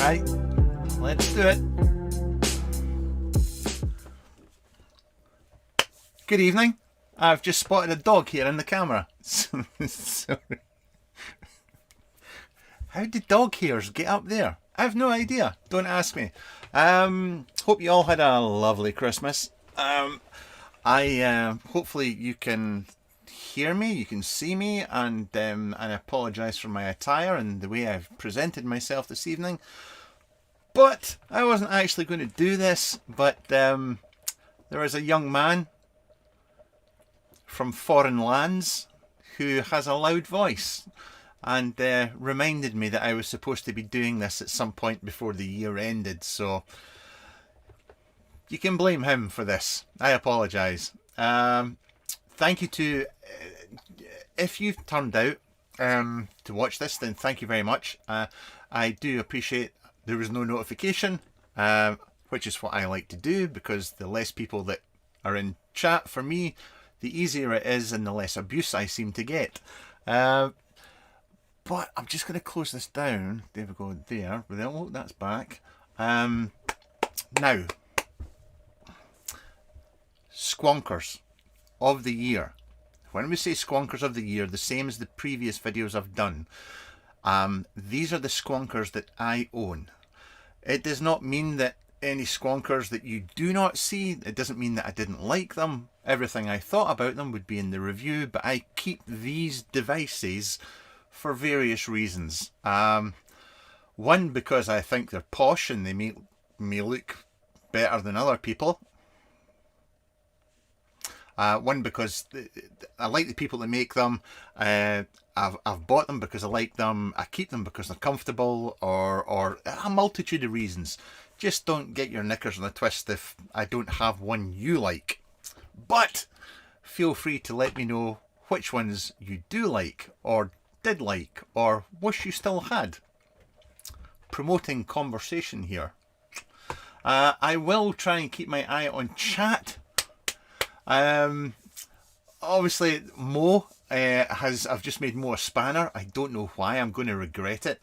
Right, let's do it. Good evening. I've just spotted a dog here in the camera. Sorry. How did dog hairs get up there? I have no idea. Don't ask me. Hope you all had a lovely Christmas. Hopefully you can hear me, you can see me, and I apologise for my attire and the way I've presented myself this evening. But I wasn't actually going to do this. But there was a young man from foreign lands who has a loud voice and reminded me that I was supposed to be doing this at some point before the year ended, so you can blame him for this. I apologise. Thank you to if you've turned out to watch this, then thank you very much. I do appreciate there was no notification, which is what I like to do, because the less people that are in chat for me, the easier it is and the less abuse I seem to get. But I'm just going to close this down. There we go, there. Look, that's back. Now, Squonkers of the year. When we say Squonkers of the year, the same as the previous videos I've done, these are the Squonkers that I own. It does not mean that any Squonkers that you do not see, it doesn't mean that I didn't like them. Everything I thought about them would be in the review, but I keep these devices for various reasons. One, because I think they're posh and they make me look better than other people. One, because I like the people that make them. I've bought them because I like them. I keep them because they're comfortable, or a multitude of reasons. Just don't get your knickers in a twist if I don't have one you like. But feel free to let me know which ones you do like, or did like, or wish you still had. Promoting conversation here. I will try and keep my eye on chat. Obviously Mo I've just made Mo a spanner. I don't know why. I'm going to regret it.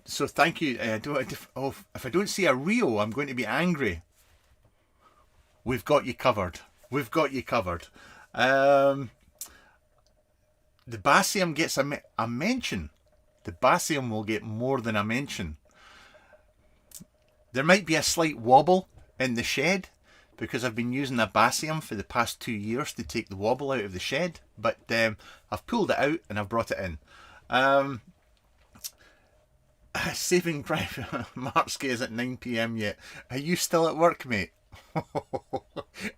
So thank you. If I don't see a Rio, I'm going to be angry. We've got you covered. We've got you covered. The Basium gets a mention. The Basium will get more than a mention. There might be a slight wobble in the shed because I've been using a Basium for the past 2 years to take the wobble out of the shed. But I've pulled it out and I've brought it in. Saving Private Marsky is at 9 PM yet. Are you still at work, mate?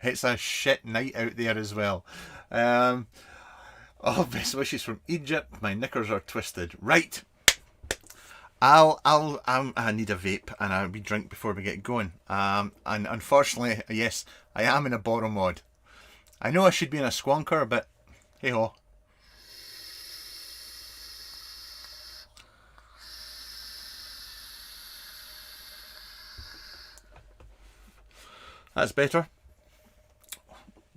It's a shit night out there as well. Oh, best wishes from Egypt. My knickers are twisted. Right. I need a vape and a wee drink before we get going. And unfortunately, yes, I am in a bottle mod. I know I should be in a squonker, but hey ho. That's better.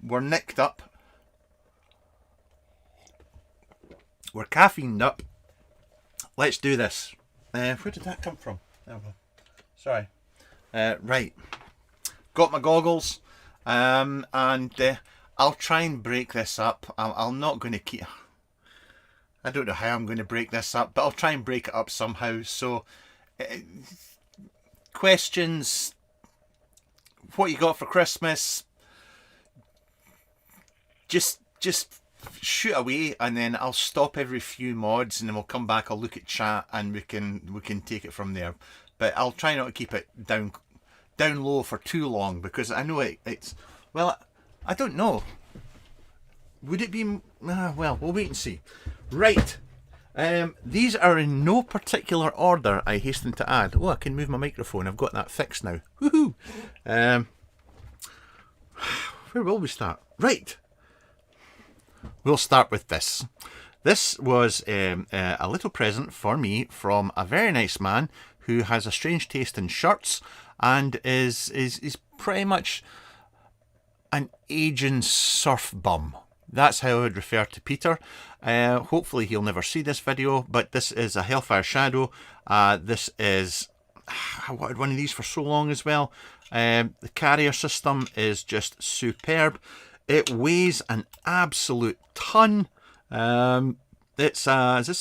We're nicked up. We're caffeined up. Let's do this. Where did that come from? There we go. Sorry. Right. Got my goggles. And I'll try and break this up. I'm not going to keep... I don't know how I'm going to break this up, but I'll try and break it up somehow. So, questions... What you got for Christmas? Just shoot away, and then I'll stop every few mods, and then we'll come back. I'll look at chat, and we can take it from there. But I'll try not to keep it down low for too long, because I know it's well. I don't know. Would it be? Well, we'll wait and see. Right. These are in no particular order, I hasten to add. Oh, I can move my microphone. I've got that fixed now. Woohoo! Where will we start? Right. We'll start with this. This was a little present for me from a very nice man who has a strange taste in shirts and is pretty much an aging surf bum. That's how I would refer to Peter. Hopefully he'll never see this video, but this is a Hellfire Shadow. This is, I wanted one of these for so long as well. The carrier system is just superb. It weighs an absolute ton. Is this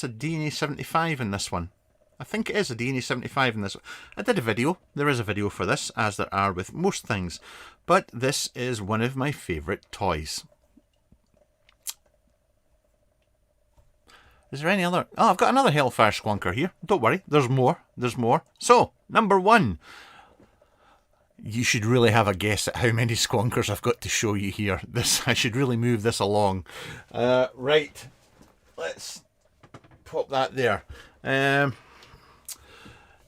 a DNA 75 in this one? I think it is a DNA 75 in this one. I did a video. There is a video for this, as there are with most things. But this is one of my favourite toys. Is there any other? Oh, I've got another Hellfire Squonker here. Don't worry, there's more. There's more. So, number one. You should really have a guess at how many Squonkers I've got to show you here. I should really move this along. Right. Let's pop that there.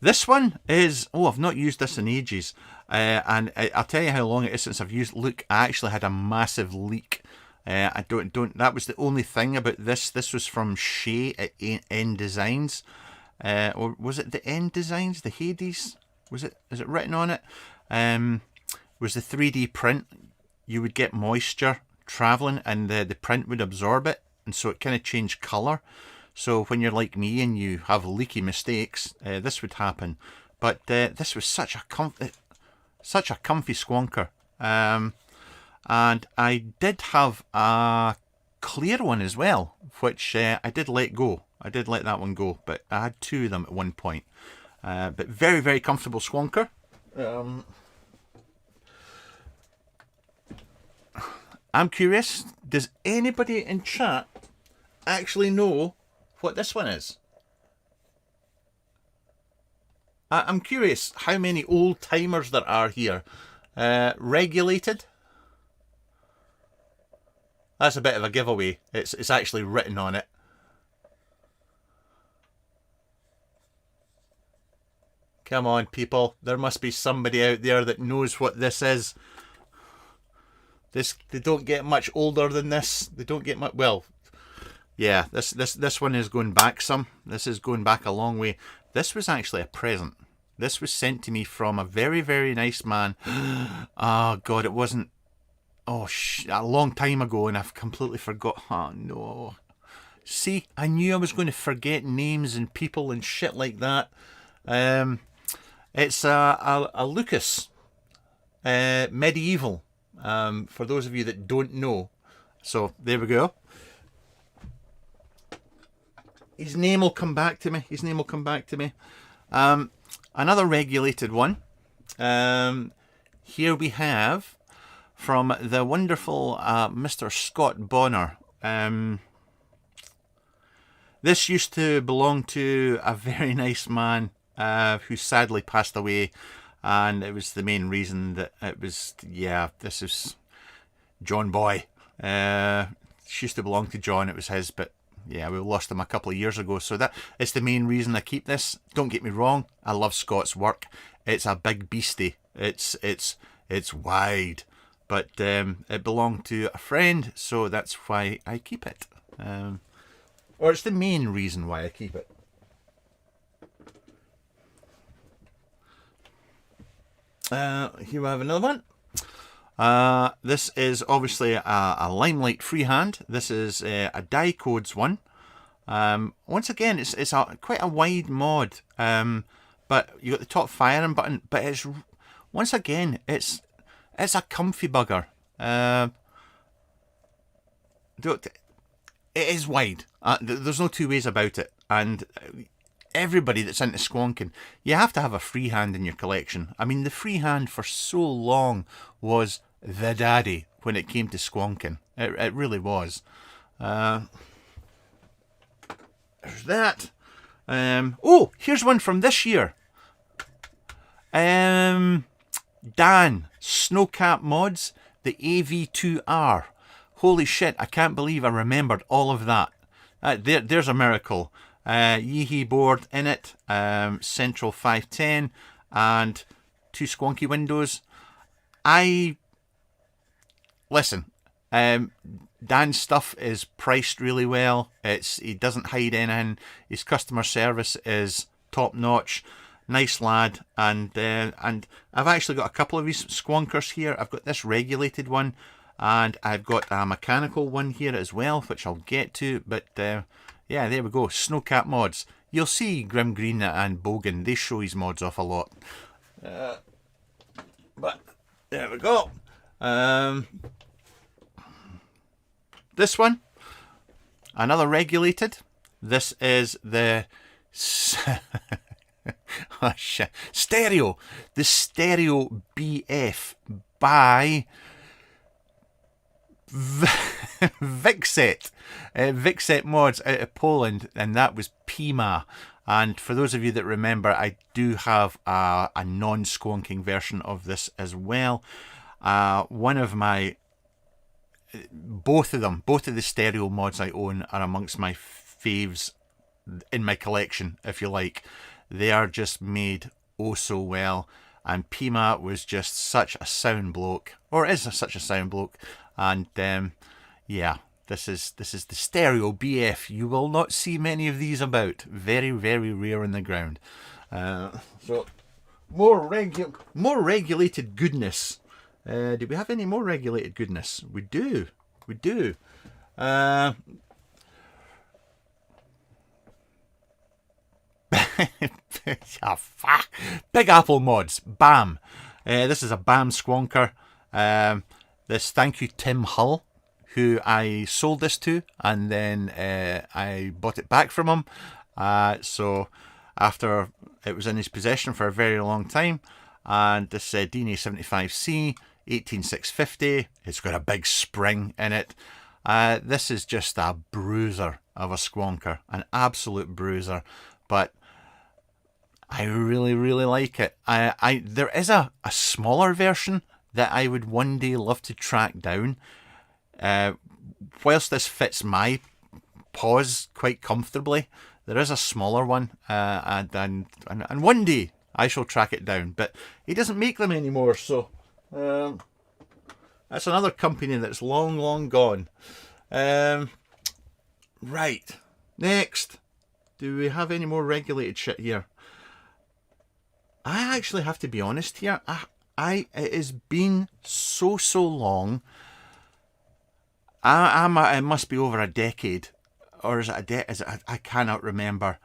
This one is... Oh, I've not used this in ages. And I'll tell you how long it is since I've used... Look, I actually had a massive leak. I don't. That was the only thing about this. This was from Shay at End Designs, or was it the End Designs? The Hades? Was it? Is it written on it? Was the 3D print? You would get moisture traveling, and the print would absorb it, and so it kind of changed color. So when you're like me and you have leaky mistakes, this would happen. But this was such a comfy Squonker. And I did have a clear one as well, which I did let go. I did let that one go, but I had two of them at one point. But very, very comfortable Squonker. I'm curious, does anybody in chat actually know what this one is? I'm curious how many old timers there are here. Regulated? That's a bit of a giveaway. It's actually written on it. Come on, people. There must be somebody out there that knows what this is. They don't get much older than this. They don't get much... Well, yeah, this one is going back some. This is going back a long way. This was actually a present. This was sent to me from a very, very nice man. Oh, God, it wasn't... Oh, a long time ago, and I've completely forgot. Oh, no. See, I knew I was going to forget names and people and shit like that. It's a Lucas medieval, for those of you that don't know. So, there we go. His name will come back to me. His name will come back to me. Another regulated one. Here we have... from the wonderful Mr. Scott Bonner. This used to belong to a very nice man who sadly passed away, and it was the main reason that it was, yeah, this is John Boy. She used to belong to John, it was his, but yeah, we lost him a couple of years ago, so that is the main reason I keep this. Don't get me wrong, I love Scott's work. It's a big beastie. It's wide. But it belonged to a friend, so that's why I keep it. Or it's the main reason why I keep it. Here we have another one. This is obviously a Limelight freehand. This is a Die Codes one. Once again, it's quite a wide mod. But you got the top firing button. But it's once again, it's a comfy bugger. It is wide. There's no two ways about it. And everybody that's into squonking, you have to have a freehand in your collection. I mean, the freehand for so long was the daddy when it came to squonking. It really was. There's that. Oh, here's one from this year. Dan, Snowcap Mods, the AV2R. Holy shit, I can't believe I remembered all of that. There's a miracle. Yeehee board in it, Central 510, and 2 squonky windows. Listen, Dan's stuff is priced really well. He doesn't hide anything. His customer service is top notch. Nice lad, and I've actually got a couple of these squonkers here. I've got this regulated one. And I've got a mechanical one here as well, which I'll get to. But yeah, there we go. Snowcat mods. You'll see Grim Green and Bogan. They show his mods off a lot. But there we go. This one, another regulated. This is the oh, shit. Stereo. The Stereo BF by Vixet. Vixet Mods out of Poland, and that was Pima. And for those of you that remember, I do have a non-squonking version of this as well. One of my, both of the stereo mods I own are amongst my faves in my collection, if you like. They are just made oh so well, and Pima was just such a sound bloke, or is such a sound bloke. And yeah, this is the Stereo BF. You will not see many of these about. Very, very rare in the ground. So more regulated goodness. Do we have any more regulated goodness? We do. We do. Oh, fuck. Big Apple mods. BAM. This is a BAM squonker. This, thank you Tim Hull, who I sold this to, and then I bought it back from him. So after it was in his possession for a very long time, and this DNA 75C 18650. It's got a big spring in it. This is just a bruiser of a squonker, an absolute bruiser, but I really, really like it. There is a smaller version that I would one day love to track down. Whilst this fits my paws quite comfortably, there is a smaller one, and one day I shall track it down. But he doesn't make them anymore, so that's another company that's long, long gone. Right, next, do we have any more regulated shit here? I actually have to be honest here. It has been so long. It must be over a decade, or is it I cannot remember.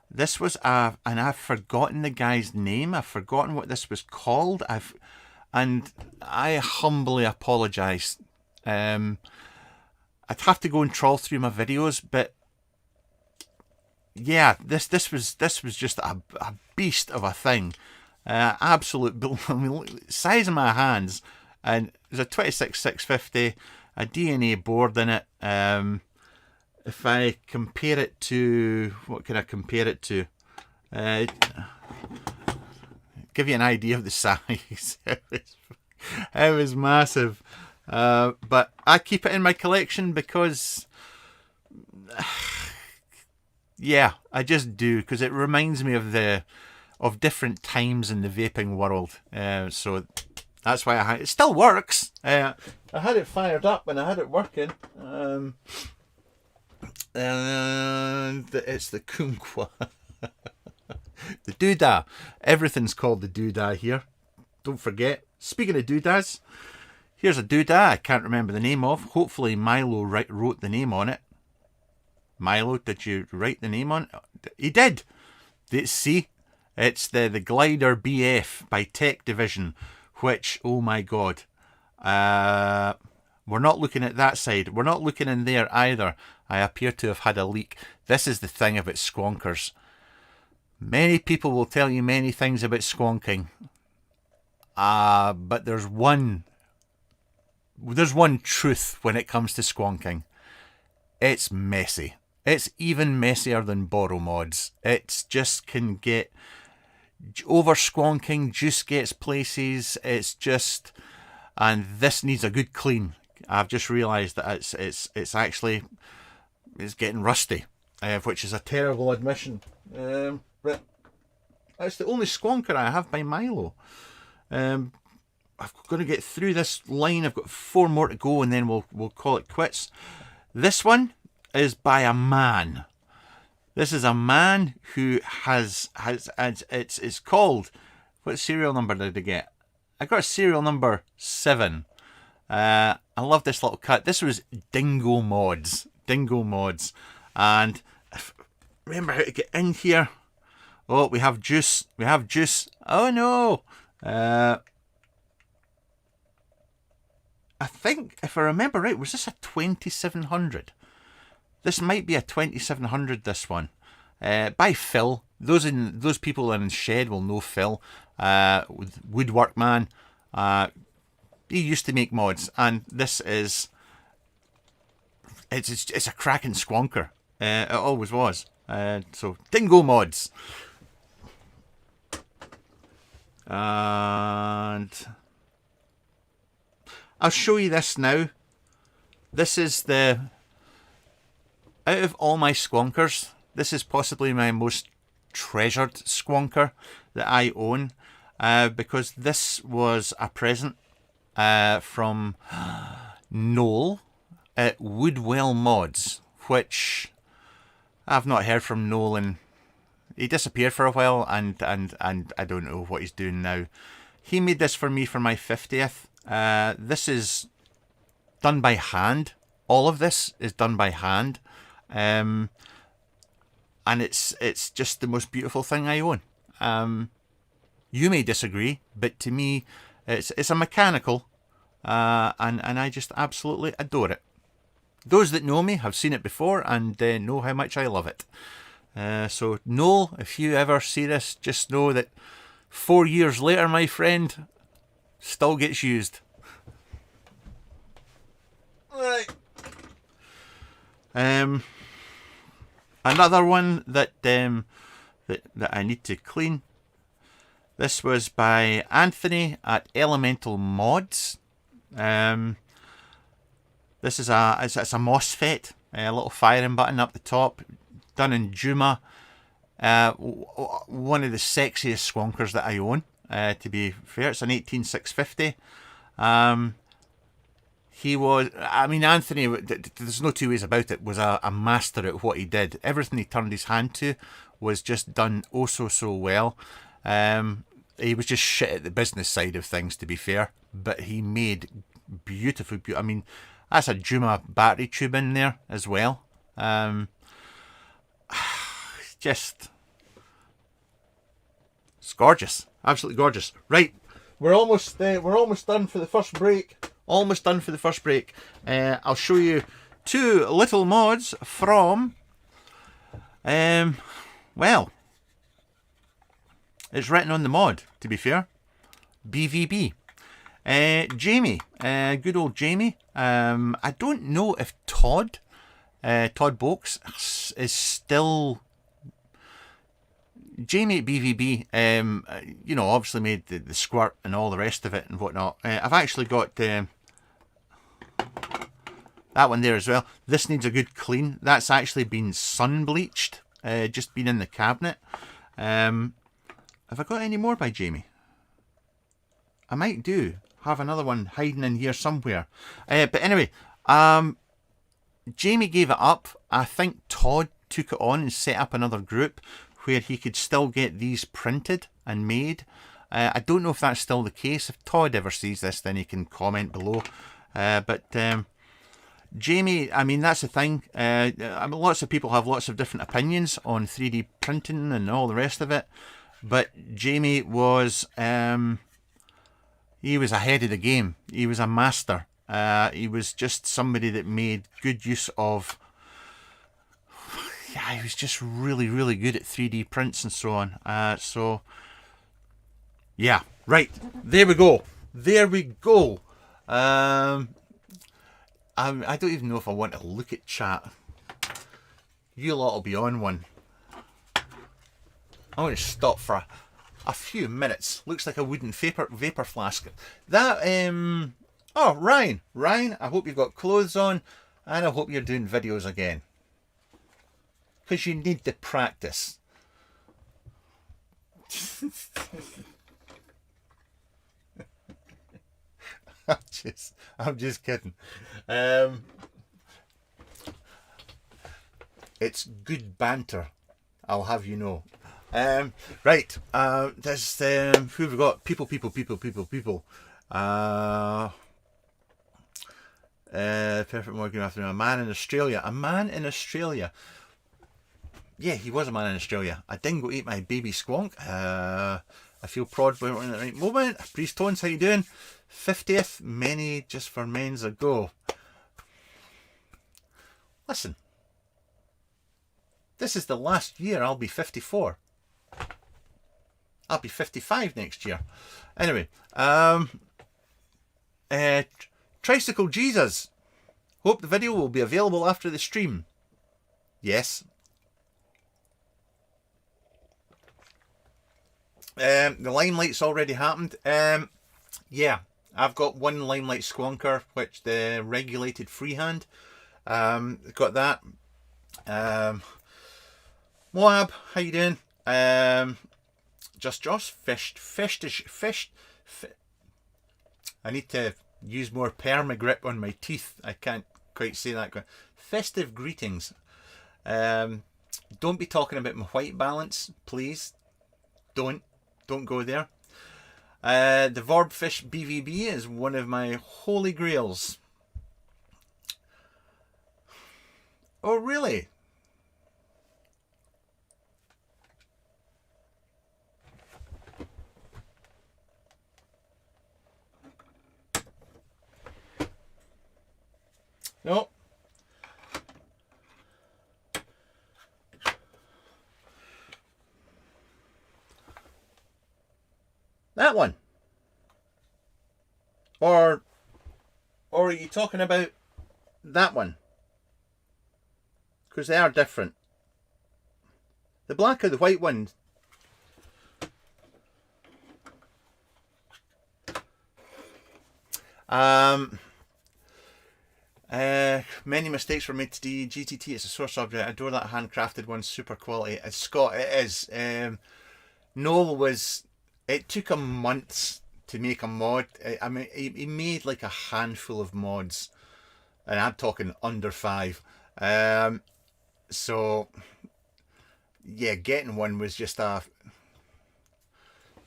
This was and I've forgotten the guy's name. I've forgotten what this was called. And I humbly apologise. I'd have to go and trawl through my videos, but yeah, this was just a beast of a thing. Absolute, I mean, size of my hands, and there's a 26650, a DNA board in it. If I compare it to, what can I compare it to? Give you an idea of the size. It was massive. But I keep it in my collection because, yeah, I just do, because it reminds me of different times in the vaping world. So that's why it still works. I had it fired up and I had it working. And it's the kumquat. The doodah. Everything's called the doodah here. Don't forget. Speaking of doodahs, here's a doodah I can't remember the name of. Hopefully Milo wrote the name on it. Milo, did you write the name on it? He did. See? It's the Glider BF by Tech Division, which, oh my god. We're not looking at that side. We're not looking in there either. I appear to have had a leak. This is the thing about squonkers. Many people will tell you many things about squonking. But there's one truth when it comes to squonking. It's messy. It's even messier than borrow mods. It just can get over squonking, juice gets places. It's just, and this needs a good clean. I've just realised that it's actually getting rusty, which is a terrible admission. But that's the only squonker I have by Milo. I'm going to get through this line. I've got 4 more to go, and then we'll call it quits. This one is by a man. This is a man who has it's called, what serial number did I get? I got serial number 7. I love this little cut. This was Dingo Mods. Dingo Mods. And remember how to get in here. Oh, we have juice. We have juice. Oh no. I think, if I remember right, was this a 2700? This might be a 2700, this one. By Phil. Those people in Shed will know Phil. Woodwork man. He used to make mods, and this is... It's a cracking squonker. It always was. So, Dingo Mods. And I'll show you this now. This is the... Out of all my squonkers, this is possibly my most treasured squonker that I own. Because this was a present from Noel at Woodwell Mods, which I've not heard from Noel, and he disappeared for a while, and I don't know what he's doing now. He made this for me for my 50th. This is done by hand. All of this is done by hand, and it's just the most beautiful thing I own. You may disagree, but to me, it's a mechanical, and I just absolutely adore it. Those that know me have seen it before and know how much I love it. So Noel, if you ever see this, just know that 4 years later, my friend, still gets used. Right. Another one that I need to clean. This was by Anthony at Elemental Mods. This is it's a MOSFET, a little firing button up the top, done in Juma. One of the sexiest squonkers that I own, to be fair. It's an 18650. He was, Anthony, there's no two ways about it, was a master at what he did. Everything he turned his hand to was just done oh so well. He was just shit at the business side of things, to be fair, but he made beautiful, that's a Juma battery tube in there as well. Just, it's gorgeous, absolutely gorgeous. Right, we're almost done for the first break. Almost done for the first break. I'll show you two little mods from, well, it's written on the mod, to be fair, BVB. Jamie, good old Jamie. I don't know if Todd Boakes is still... Jamie at BVB, obviously made the squirt and all the rest of it and whatnot. I've actually got that one there as well. This needs a good clean. That's actually been sun bleached, just been in the cabinet. Have I got any more by Jamie? I might do. Have another one hiding in here somewhere. But anyway, Jamie gave it up. I think Todd took it on and set up another group where he could still get these printed and made. I don't know if that's still the case. If Todd ever sees this, then he can comment below. But Jamie, that's the thing. Lots of people have lots of different opinions on 3D printing and all the rest of it. But Jamie was, he was ahead of the game. He was a master. He was just somebody that made good use of... Yeah, he was just really, really good at 3D prints and so on. So, yeah, right. There we go. There we go. I don't even know if I want to look at chat. You lot will be on one. I'm going to stop for a few minutes. Looks like a wooden vapor flask. That, oh, Ryan. Ryan, I hope you've got clothes on, and I hope you're doing videos again. Because you need to practice. I'm just kidding. It's good banter, I'll have you know. Right, there's who have we got? People. Perfect morning afternoon. A man in Australia. A man in Australia. Yeah, he was a man in Australia. I didn't go eat my baby squonk. I feel proud for it at the right moment. Priest Tones, how you doing? 50th, many just for men's ago. Listen. This is the last year I'll be 54. I'll be 55 next year. Anyway, Tricycle Jesus. Hope the video will be available after the stream. Yes. The limelight's already happened. Yeah, I've got one limelight squonker, which the regulated freehand. Got that. Moab, how you doing? Just Josh, fished. I need to use more perma grip on my teeth. I can't quite say that. Festive greetings. Don't be talking about my white balance, please. Don't go there. The Vorbfish BVB is one of my holy grails. Oh, really? No. That one. Or are you talking about that one? Because they are different. The black or the white one. Many mistakes were made today. GTT is a sore subject. I adore that handcrafted one, super quality. Scott, it is. Noel was. It took him months to make a mod. I mean, he made like a handful of mods, and I'm talking under 5. So yeah, getting one was just a.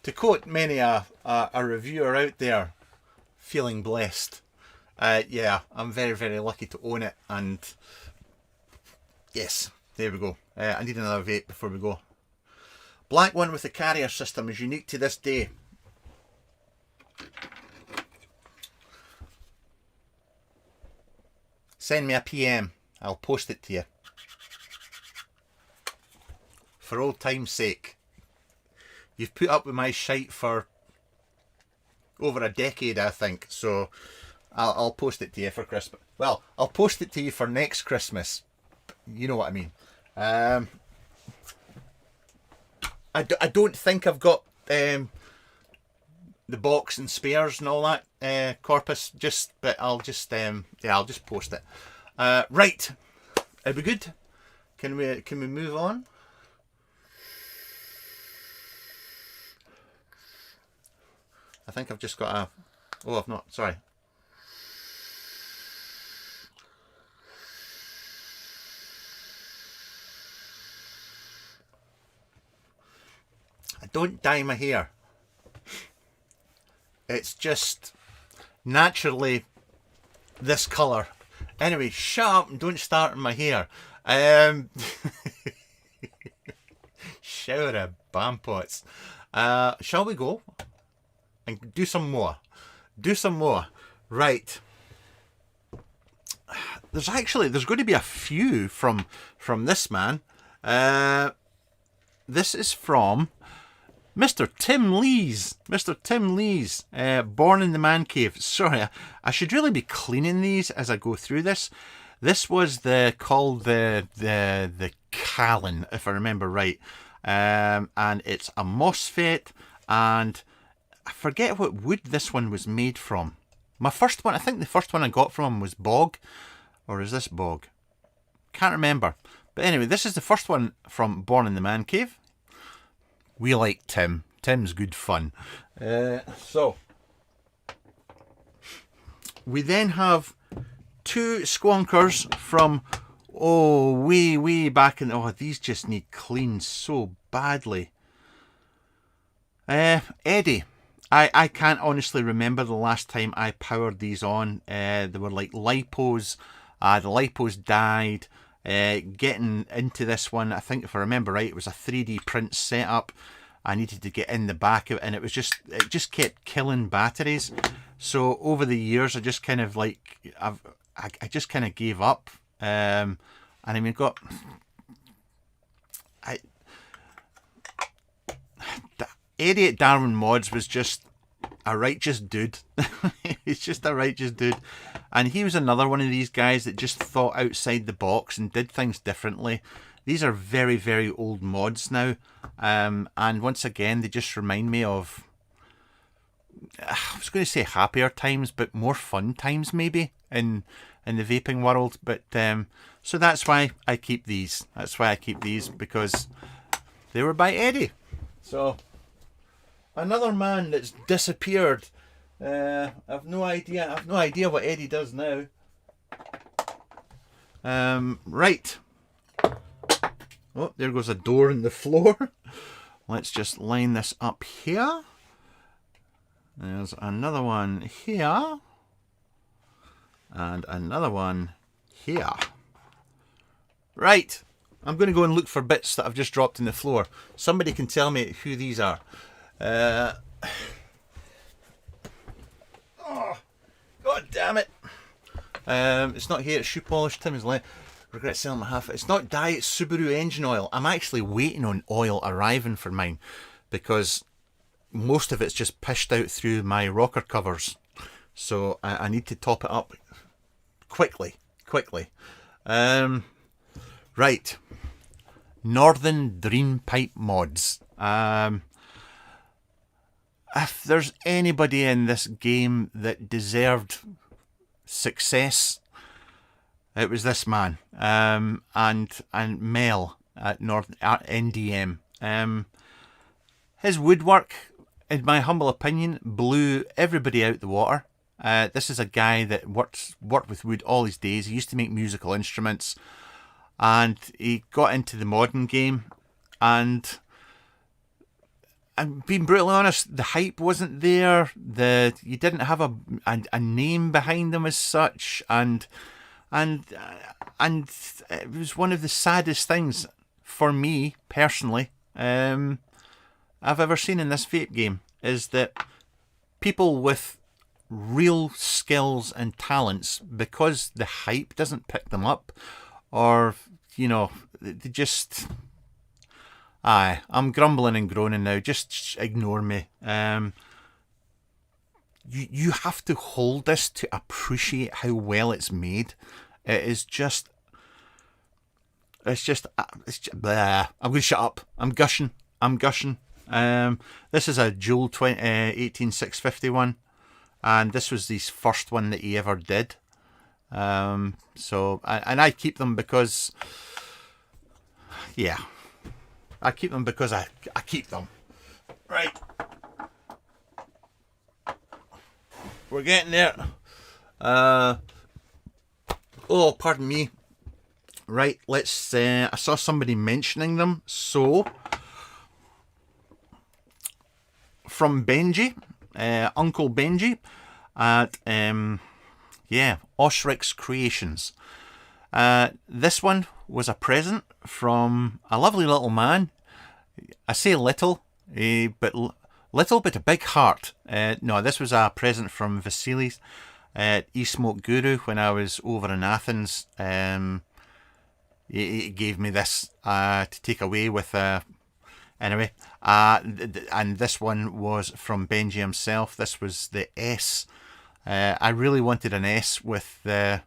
To quote many a reviewer out there, feeling blessed. Yeah, I'm very, very lucky to own it, and yes, there we go. I need another vape before we go. Black one with the carrier system is unique to this day. Send me a PM, I'll post it to you. For old time's sake. You've put up with my shite for over a decade, I think, so I'll post it to you for Christmas. Well, I'll post it to you for next Christmas. You know what I mean. I don't think I've got the box and spares and all that corpus. But I'll just yeah, I'll just post it. Right, are we good? Can we move on? I think I've just got a. Oh, I've not. Sorry. I don't dye my hair. It's just naturally this colour. Anyway, shut up and don't start on my hair. Shower of bampots. Shall we go and do some more? Do some more. Right. There's going to be a few from this man. This is from Mr. Tim Lees. Mr. Tim Lees, born in the man cave. Sorry, I should really be cleaning these as I go through this. This was called the Callan, if I remember right. And it's a MOSFET, and I forget what wood this one was made from. My first one, I think the first one I got from him was bog. Or is this bog? Can't remember. But anyway, this is the first one from Born in the Man Cave. We like Tim. Tim's good fun. So, we then have 2 Squonkers from, way back in, these just need clean so badly. Eddie. I can't honestly remember the last time I powered these on. They were like lipos. The lipos died. Getting into this one, I think if I remember right, it was a 3D print setup. I needed to get in the back of it, and it just kept killing batteries. So over the years, I just kind of like I just kind of gave up. And I mean, Eddie at Darwin Mods was just a righteous dude. He's just a righteous dude. And he was another one of these guys that just thought outside the box and did things differently. These are very, very old mods now. And once again, they just remind me of, I was going to say happier times, but more fun times maybe in the vaping world. But so that's why I keep these. That's why I keep these, because they were by Eddie. So another man that's disappeared. I've no idea. I've no idea what Eddie does now. Right. Oh, there goes a door in the floor. Let's just line this up here. There's another one here. And another one here. Right. I'm going to go and look for bits that I've just dropped in the floor. Somebody can tell me who these are. Oh, God damn it. It's not here, it's shoe polish. Tim is like, regret selling my half. It's not Diet Subaru engine oil. I'm actually waiting on oil arriving for mine, because most of it's just pished out through my rocker covers. So I need to top it up quickly. Right. Northern Dream Pipe Mods. If there's anybody in this game that deserved success, it was this man. And Mel at NDM. His woodwork, in my humble opinion, blew everybody out the water. This is a guy that worked with wood all his days. He used to make musical instruments, and he got into the modern game, and I'm being brutally honest, the hype wasn't there. You didn't have a name behind them as such, and it was one of the saddest things for me personally I've ever seen in this vape game, is that people with real skills and talents, because the hype doesn't pick them up, or you know, they just. Aye, I'm grumbling and groaning now. Just ignore me. You have to hold this to appreciate how well it's made. It is just. It's just blah. I'm going to shut up. I'm gushing. This is a Joule 18651, and this was his first one that he ever did. So I keep them because, yeah. I keep them because I keep them. Right. We're getting there. Oh, pardon me. Right, let's... I saw somebody mentioning them. So, from Benji, Uncle Benji, at, Osric's Creations. This one was a present from a lovely little man. I say little, but a big heart. No, this was a present from Vasilis at E-Smoke Guru when I was over in Athens. He gave me this to take away with. Anyway, and this one was from Benji himself. This was the S. I really wanted an S with the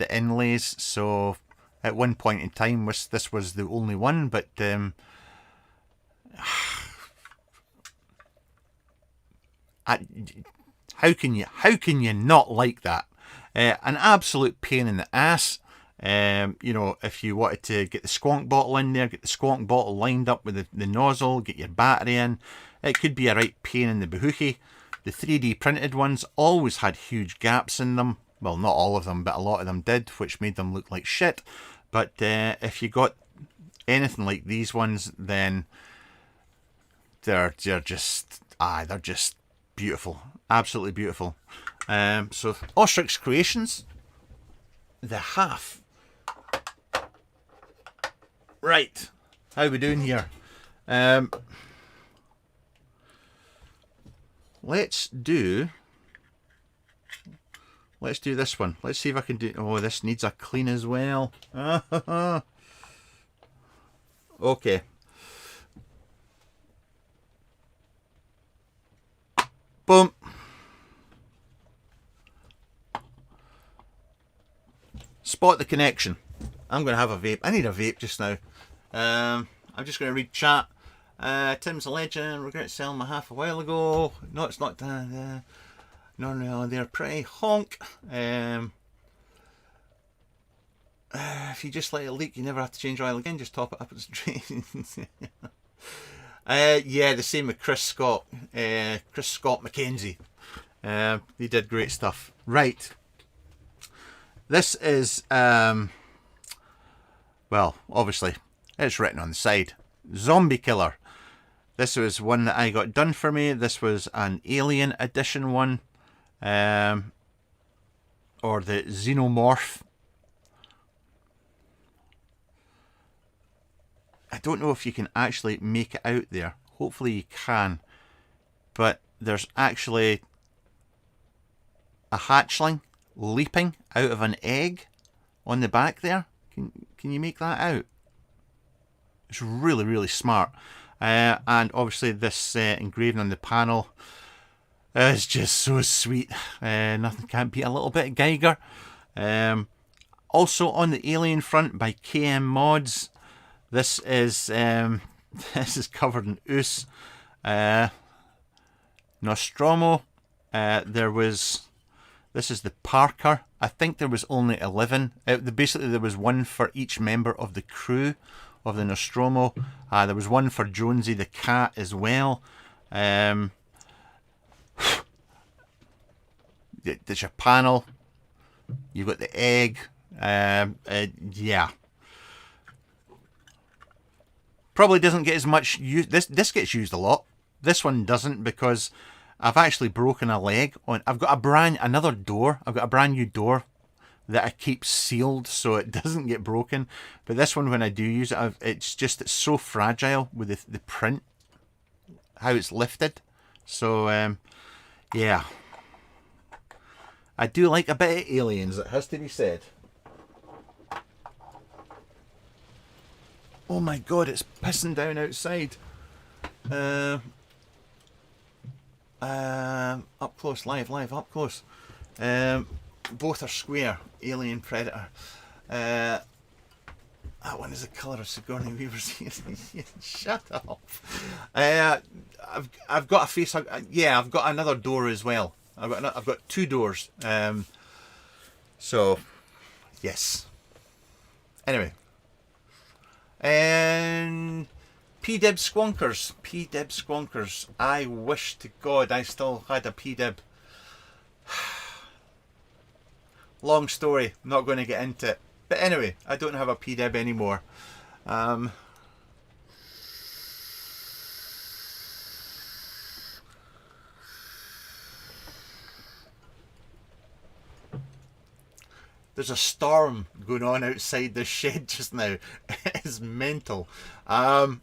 inlays, so at one point in time this was the only one, but how can you not like that? An absolute pain in the ass. You know, if you wanted to get the squonk bottle in there, get the squonk bottle lined up with the nozzle, get your battery in, it could be a right pain in the bahookie. The 3D printed ones always had huge gaps in them. Well, not all of them, but a lot of them did, which made them look like shit. But if you got anything like these ones, then they're just they're just beautiful, absolutely beautiful. So Ostrix Creations, the half. Right, how are we doing here? Let's do this one. Let's see if I can do. Oh, this needs a clean as well. Okay. Boom. Spot the connection. I'm going to have a vape. I need a vape just now. I'm just going to read chat. Tim's a legend. Regret selling my half a while ago. No, it's not. No, they're pretty honk. If you just let it leak, you never have to change oil again. Just top it up at straight. Yeah, the same with Chris Scott McKenzie. They did great stuff. Right. This is, well, obviously, it's written on the side. Zombie Killer. This was one that I got done for me. This was an Alien Edition one. Or the Xenomorph. I don't know if you can actually make it out there. Hopefully you can. But there's actually a hatchling leaping out of an egg on the back there. Can you make that out? It's really, really smart. And obviously this engraving on the panel is just so sweet. Nothing can't beat a little bit of Geiger. Also on the Alien front by KM Mods. This is covered in ooze. Nostromo. This is the Parker. I think there was only 11. Basically, there was one for each member of the crew of the Nostromo. There was one for Jonesy the cat as well. There's your panel. You've got the egg. Yeah. Probably doesn't get as much use. This gets used a lot. This one doesn't, because I've actually broken a leg on. I've got another door. I've got a brand new door that I keep sealed so it doesn't get broken. But this one, when I do use it, it's so fragile with the print, how it's lifted. So yeah, I do like a bit of Aliens. It has to be said. Oh my god, it's pissing down outside. Up close, live, up close. Both are square. Alien Predator. That one is the colour of Sigourney Weaver's. Shut up. I've got a face. Yeah, I've got another door as well. I've got two doors. So yes. Anyway. And P-Dib Squonkers. I wish to God I still had a P-Dib. Long story, not going to get into it. But anyway, I don't have a P-Dib anymore. There's a storm going on outside the shed just now. It is mental. What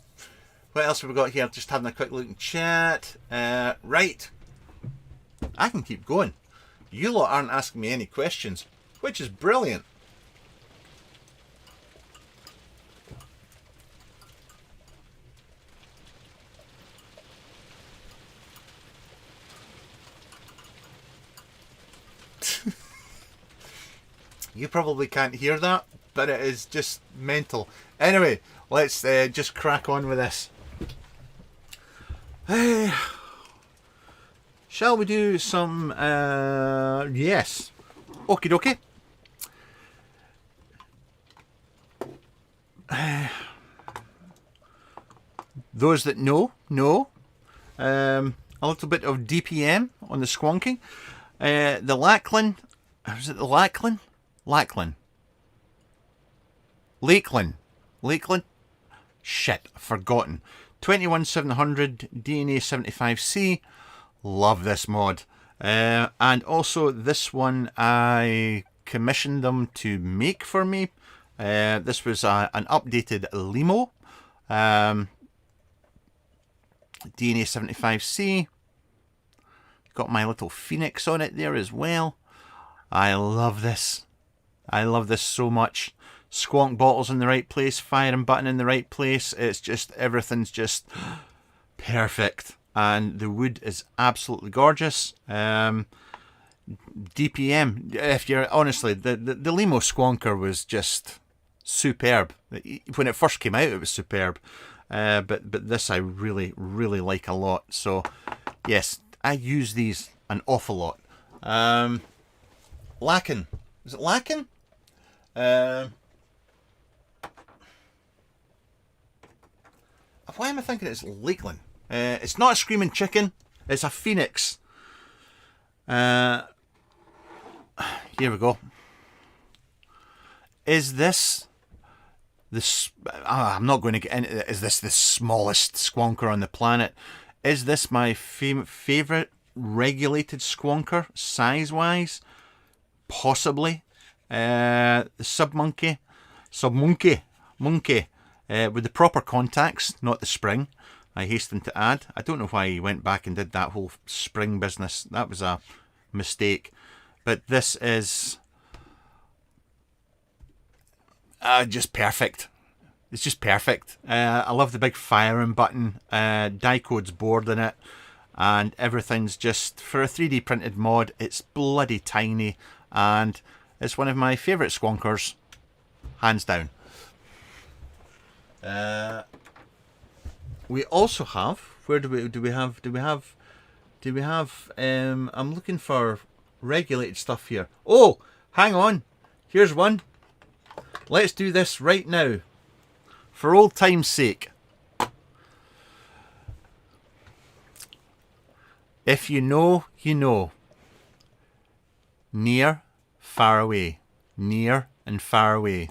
else have we got here? Just having a quick look in chat. Right. I can keep going. You lot aren't asking me any questions, which is brilliant. You probably can't hear that, but it is just mental. Anyway, let's just crack on with this. Shall we do some... yes. Okie dokie. Those that know. A little bit of DPM on the squonking. The Lakeland... Was it the Lakeland? Lakeland. Shit, forgotten. 21700 DNA 75C. Love this mod. And also this one I commissioned them to make for me. This was an updated limo. DNA 75C. Got my little phoenix on it there as well. I love this. I love this so much. Squonk bottles in the right place, firing button in the right place. It's just, everything's just perfect. And the wood is absolutely gorgeous. DPM, if you're honestly, the Limo Squonker was just superb. When it first came out, it was superb. But this I really, really like a lot. So yes, I use these an awful lot. Lacking. Is it lacking? Why am I thinking it's Lakeland? It's not a screaming chicken. It's a phoenix. Here we go. Is this the... I'm not going to get into it. Is this the smallest squonker on the planet? Is this my favourite regulated squonker, size-wise? Possibly. The Monkey, with the proper contacts, not the spring, I hasten to add. I don't know why he went back and did that whole spring business. That was a mistake. But this is just perfect. It's just perfect. I love the big firing button. Dicode's board in it. And everything's just, for a 3D printed mod, it's bloody tiny. And it's one of my favourite squonkers, hands down. We also have, where do we have, I'm looking for regulated stuff here. Oh, hang on. Here's one. Let's do this right now. For old time's sake. If you know, you know. Near, far away. Near and far away.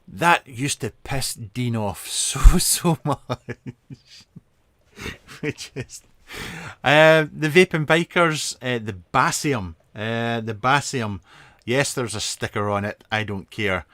That used to piss Dean off so much. Which is the vaping bikers, the Basium. The Basium. Yes, there's a sticker on it. I don't care.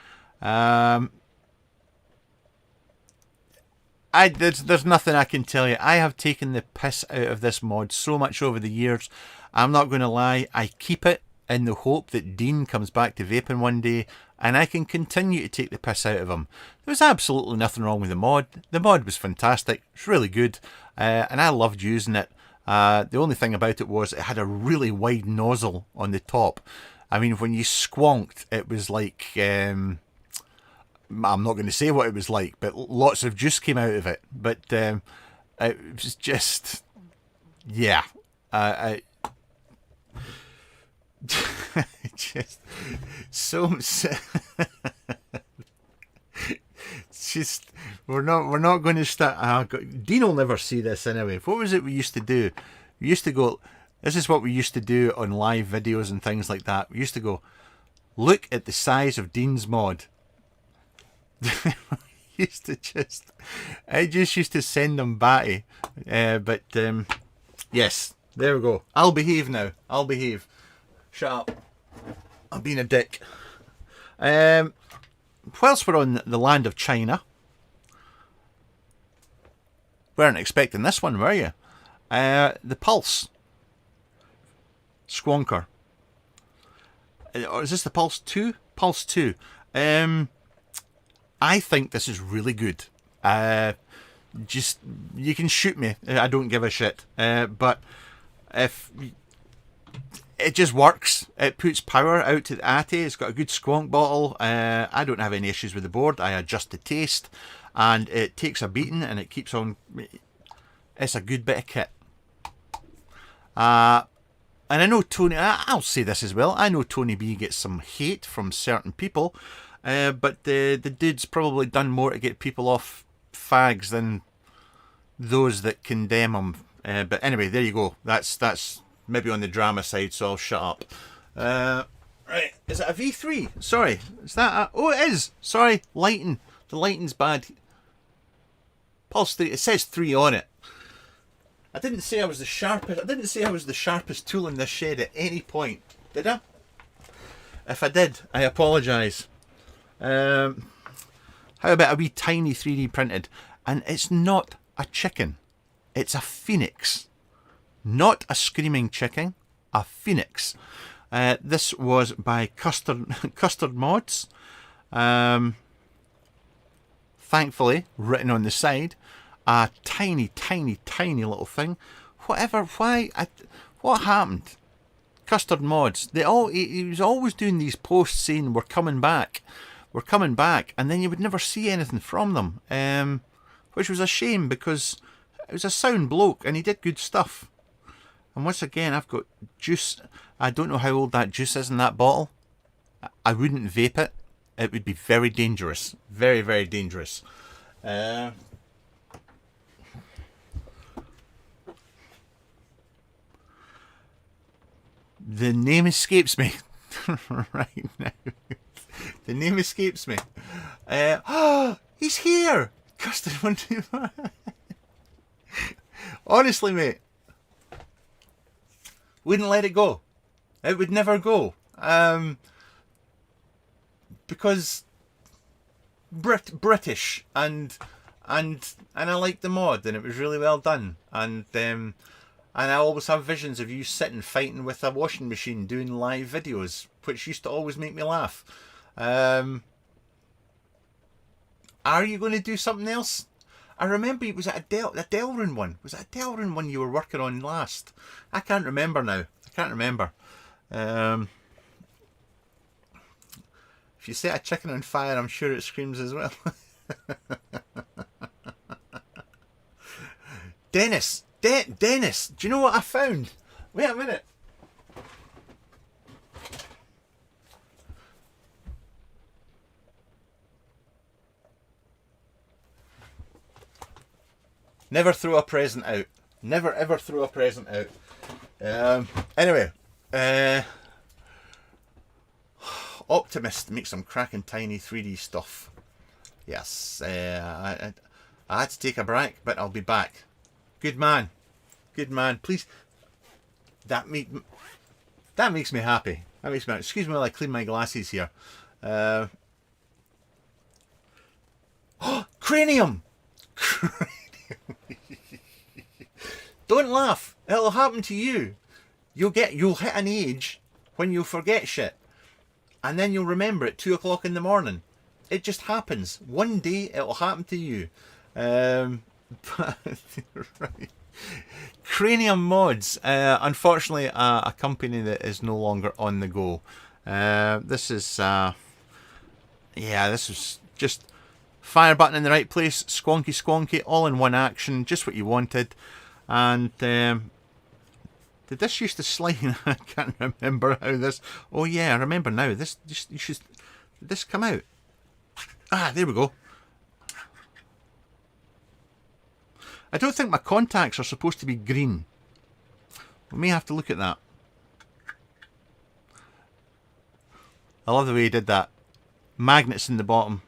There's nothing I can tell you. I have taken the piss out of this mod so much over the years. I'm not going to lie. I keep it in the hope that Dean comes back to vaping one day and I can continue to take the piss out of him. There was absolutely nothing wrong with the mod. The mod was fantastic. It's really good. And I loved using it. The only thing about it was it had a really wide nozzle on the top. I mean, when you squonked, it was like... I'm not going to say what it was like, but lots of juice came out of it. But it was just... Yeah. Just so just we're not going to start. Dean will never see this anyway. What was it we used to do? We used to go, this is what we used to do on live videos and things like that. We used to go, look at the size of Dean's mod. I just used to send them batty. But yes, there we go. I'll behave now. I'll behave. Shut up. I'm being a dick. Whilst we're on the land of China, weren't expecting this one, were you? The Pulse Squonker. Or is this the Pulse 2? Pulse 2. I think this is really good. Just, you can shoot me. I don't give a shit. But if... It just works. It puts power out to the Atty. It's got a good squonk bottle. I don't have any issues with the board. I adjust the taste. And it takes a beating and it keeps on... It's a good bit of kit. And I know Tony... I'll say this as well. I know Tony B gets some hate from certain people. But the dude's probably done more to get people off fags than those that condemn him. But anyway, there you go. That's maybe on the drama side, so I'll shut up. Right, is it a V3? Sorry, is that a... Oh, it is! Sorry, lighting. The lighting's bad. Pulse 3. It says 3 on it. I didn't say I was the sharpest. I didn't say I was the sharpest tool in this shed at any point, did I? If I did, I apologise. How about a wee tiny 3D printed? And it's not a chicken. It's a phoenix. Not a screaming chicken. A phoenix. This was by Custard Mods. Thankfully, written on the side. A tiny, tiny, tiny little thing. Whatever, why, what happened? Custard Mods, he was always doing these posts saying we're coming back, and then you would never see anything from them, which was a shame because it was a sound bloke and he did good stuff. And once again, I've got juice. I don't know how old that juice is in that bottle. I wouldn't vape it. It would be very dangerous, very, very dangerous. The name escapes me right now. The name escapes me. He's here! Custard 125. Honestly, mate. Wouldn't let it go. It would never go. Because British and I liked the mod and it was really well done. And I always have visions of you sitting fighting with a washing machine doing live videos, which used to always make me laugh. Are you going to do something else? I remember it was at a Delrin one. Was it a Delrin one you were working on last? I can't remember now. I can't remember. If you set a chicken on fire, I'm sure it screams as well. Dennis! Dennis, do you know what I found? Wait a minute. Never throw a present out. Never ever throw a present out. Anyway, Optimist makes some cracking tiny 3D stuff. Yes, I had to take a break, but I'll be back. Good man. Good man. Please. That makes me happy. That makes me happy. Excuse me while I clean my glasses here. Cranium! Cranium! Don't laugh. It'll happen to you. You'll hit an age when you'll forget shit. And then you'll remember at 2 o'clock in the morning. It just happens. One day it'll happen to you. Right. Cranium Mods, unfortunately a company that is no longer on the go. This is just fire button in the right place, squonky, all in one action, just what you wanted. And did this used to slide? I can't remember how this. Oh yeah, I remember now. Did this come out? Ah, there we go. I don't think my contacts are supposed to be green. We may have to look at that. I love the way he did that. Magnets in the bottom.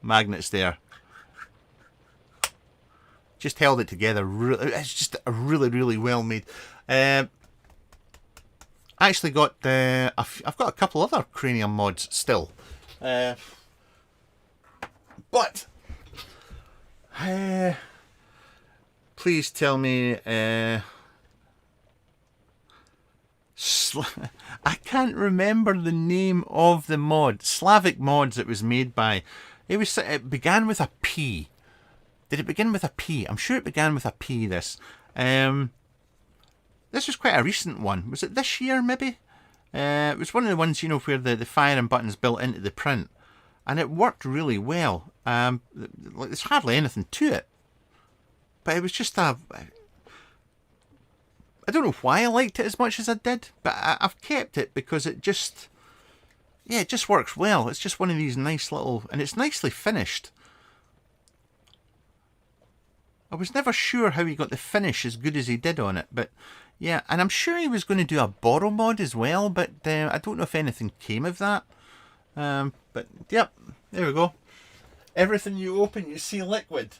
Magnets there. Just held it together. It's just a really well made. Actually got I've got a couple other Cranium mods still. But please tell me, I can't remember the name of the mod. Slavic Mods it was made by. It began with a P. Did it begin with a P? I'm sure it began with a P, this. This was quite a recent one. Was it this year, maybe? It was one of the ones, you know, where the firing button's built into the print. And it worked really well. There's hardly anything to it. But it was just I don't know why I liked it as much as I did. But I've kept it because it just works well. It's just one of these nice little... And it's nicely finished. I was never sure how he got the finish as good as he did on it. But yeah, and I'm sure he was going to do a borrow mod as well. But I don't know if anything came of that. But yep, there we go. Everything you open, you see liquid.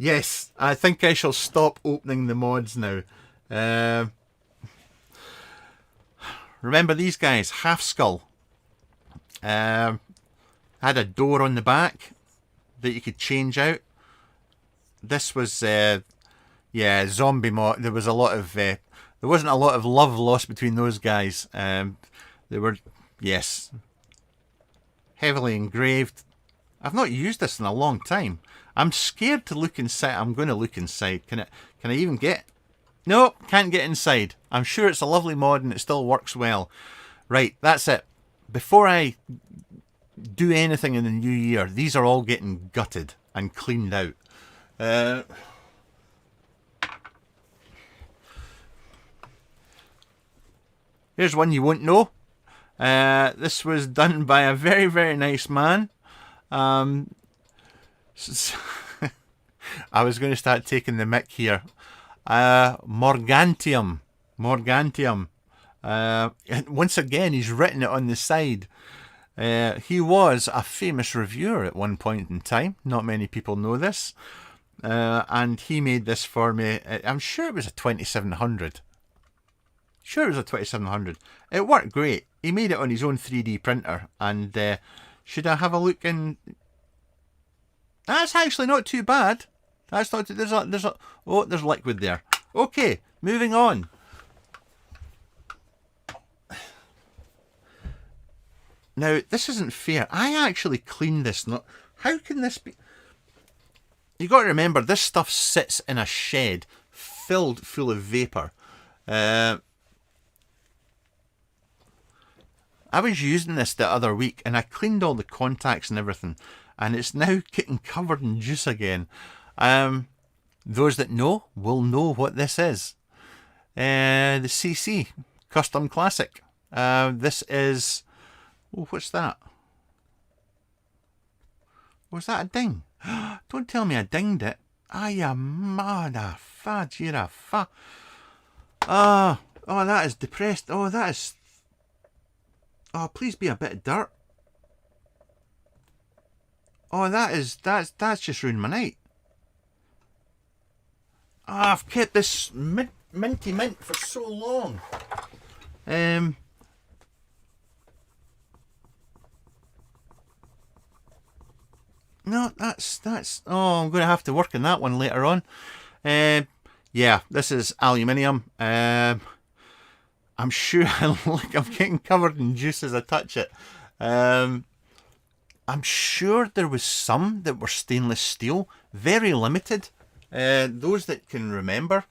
Yes, I think I shall stop opening the mods now. Remember these guys, Half Skull. Had a door on the back that you could change out. This was, yeah, zombie mod. There was a lot of, there wasn't a lot of love lost between those guys. They were, yes, heavily engraved. I've not used this in a long time. I'm scared to look inside. I'm going to look inside. Can I even get? Nope, can't get inside. I'm sure it's a lovely mod and it still works well. Right, that's it. Before I do anything in the new year, these are all getting gutted and cleaned out. Here's one you won't know. This was done by a very, very nice man. I was going to start taking the mick here. Morgantium. Once again, he's written it on the side. He was a famous reviewer at one point in time. Not many people know this. And he made this for me. I'm sure it was a 2700. It worked great. He made it on his own 3D printer. And should I have a look in? That's actually not too bad. That's not. There's liquid there. Okay, moving on. Now this isn't fair. I actually cleaned this. How can this be? You got to remember, this stuff sits in a shed filled full of vapor. I was using this the other week and I cleaned all the contacts and everything, and it's now getting covered in juice again. Those that know will know what this is. The CC Custom Classic. This is... Oh, what's that? Was that a ding? Don't tell me I dinged it. Ah, you mother fudge, you're a fa. Oh, that is depressed. Oh, that is... Oh, please be a bit of dirt. Oh, that's just ruined my night. Oh, I've kept this minty mint for so long. No, that's. Oh, I'm going to have to work on that one later on. Yeah, this is aluminium. I'm sure look, I'm getting covered in juice as I touch it. I'm sure there was some that were stainless steel, very limited. Those that can remember,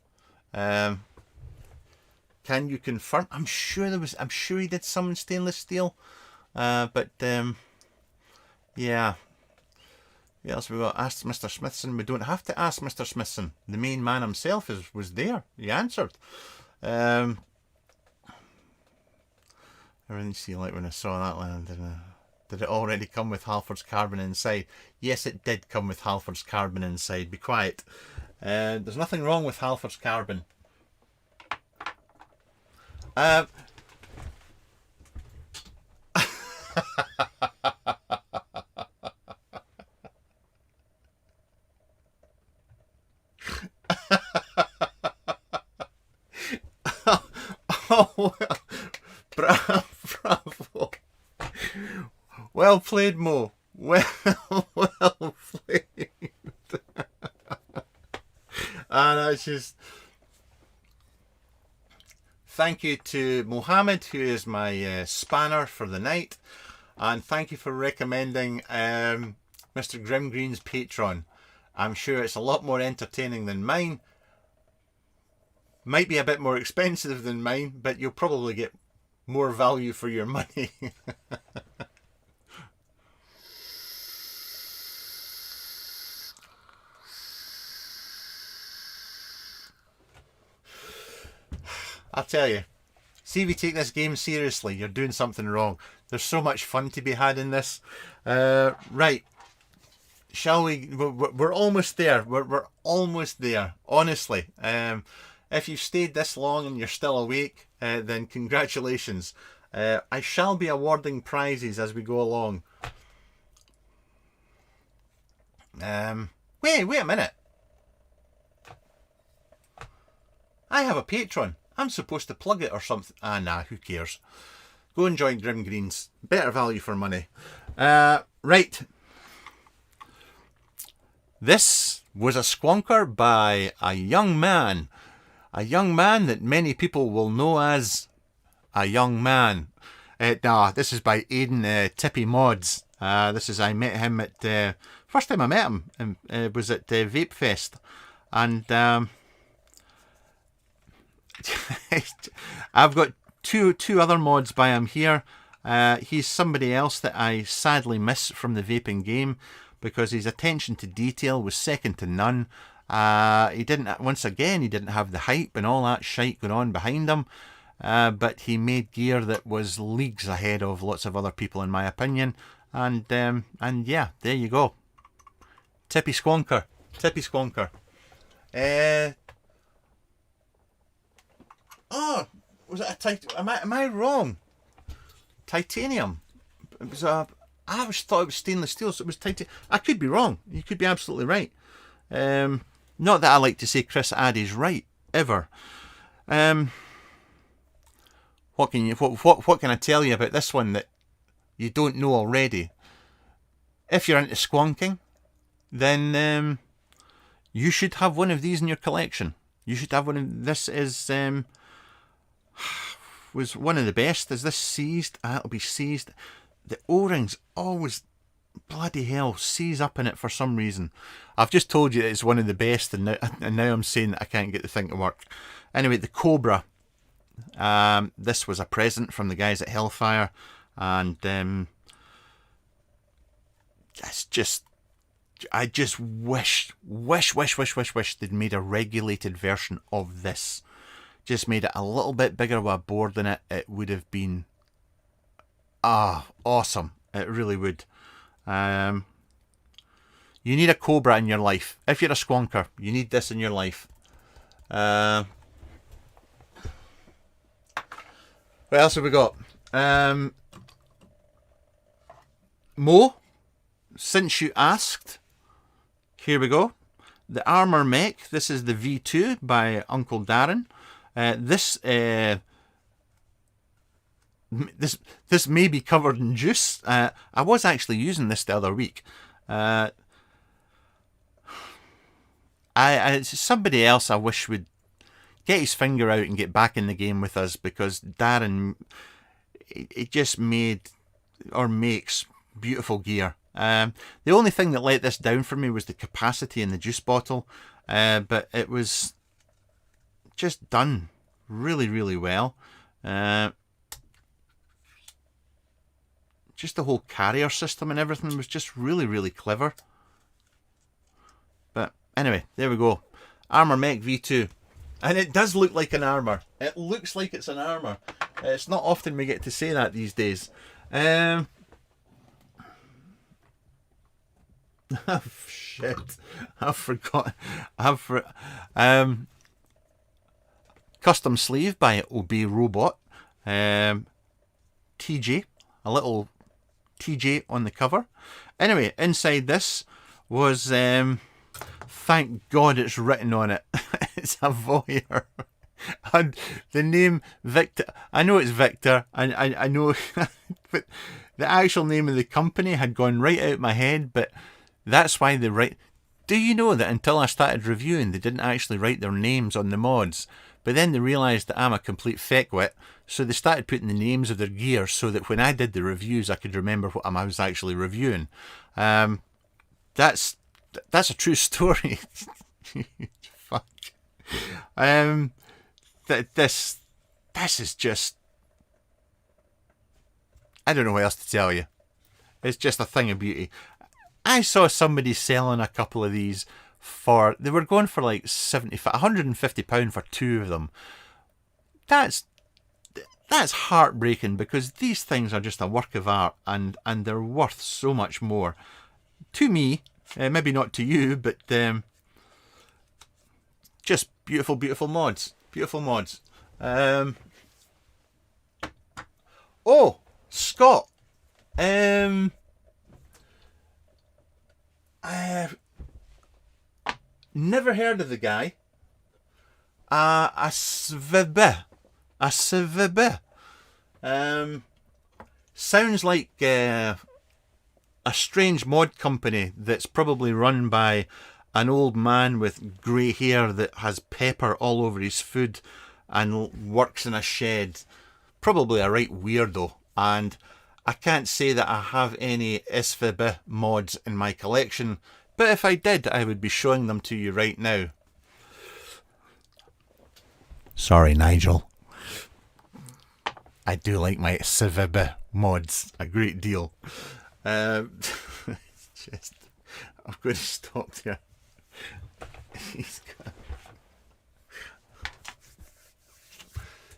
can you confirm? I'm sure there was. I'm sure he did some in stainless steel, but yeah. What else we got? Asked Mr. Smithson. We don't have to ask Mr. Smithson. The main man himself was there. He answered. I didn't see like when I saw that one. Did it already come with Halford's carbon inside? Yes, it did come with Halford's carbon inside. Be quiet. There's nothing wrong with Halford's carbon. Oh, bravo. Well played, Mo. Well played. And that's just... Thank you to Mohammed, who is my spanner for the night. And thank you for recommending Mr. Grimgreen's Patreon. I'm sure it's a lot more entertaining than mine. Might be a bit more expensive than mine, but you'll probably get more value for your money. I'll tell you, see if you take this game seriously, you're doing something wrong. There's so much fun to be had in this. Right. Shall we? We're almost there. We're almost there. Honestly. If you've stayed this long and you're still awake, then congratulations. I shall be awarding prizes as we go along. Wait a minute. I have a Patreon. I'm supposed to plug it or something. Ah, nah, who cares? Go and join Grim Greens. Better value for money. Right. This was a squonker by a young man. A young man that many people will know as a young man. Nah, this is by Aiden Tippy Mods. I met him at... first time I met him was at Vape Fest. And I've got two other mods by him here. He's somebody else that I sadly miss from the vaping game because his attention to detail was second to none. He didn't have the hype and all that shite going on behind him. But he made gear that was leagues ahead of lots of other people, in my opinion. And yeah, there you go. Tippy Squonker. Tippy Squonker. Oh, was it a am I wrong? Titanium. It was I always thought it was stainless steel, so it was titanium. I could be wrong. You could be absolutely right. Not that I like to say Chris Addy's right ever. What can I tell you about this one that you don't know already? If you're into squonking, then you should have one of these in your collection. You should have one of this. Was one of the best. Is this seized? It'll be seized. The O-rings always bloody hell seize up in it for some reason. I've just told you that it's one of the best, and now I'm saying that I can't get the thing to work. Anyway, the Cobra. This was a present from the guys at Hellfire, and it's just, I just wish they'd made a regulated version of this. Just made it a little bit bigger with a board in it. It would have been awesome. It really would. You need a Cobra in your life. If you're a squonker, you need this in your life. What else have we got? Mo, since you asked, here we go. The Armour Mech. This is the V2 by Uncle Darren. This may be covered in juice. I was actually using this the other week. Somebody else I wish would get his finger out and get back in the game with us, because Darren, it just made or makes beautiful gear. The only thing that let this down for me was the capacity in the juice bottle, but it was just done really, really well. Just the whole carrier system and everything was just really, really clever. But anyway, there we go. Armour Mech V2. And it does look like an armour. It looks like it's an armour. It's not often we get to say that these days. Oh, shit. I forgot. Custom sleeve by Obey Robot. TJ. A little TJ on the cover. Anyway, inside this was... thank God it's written on it. It's a voyeur. And the name Victor... I know it's Victor. I know... but the actual name of the company had gone right out of my head, but that's why they write... Do you know that until I started reviewing, they didn't actually write their names on the mods? But then they realised that I'm a complete feckwit, so they started putting the names of their gear so that when I did the reviews, I could remember what I was actually reviewing. That's a true story. Fuck. This is just... I don't know what else to tell you. It's just a thing of beauty. I saw somebody selling a couple of these for... They were going for like £150 for two of them. That's heartbreaking, because these things are just a work of art, and they're worth so much more. To me, maybe not to you, but just beautiful, beautiful mods. Beautiful mods. Oh, Scott. Never heard of the guy. A svb. Sounds like a strange mod company that's probably run by an old man with grey hair that has pepper all over his food and works in a shed. Probably a right weirdo. And I can't say that I have any SVB mods in my collection, but if I did, I would be showing them to you right now. Sorry, Nigel. I do like my SVB mods a great deal. Just, I'm going to stop there.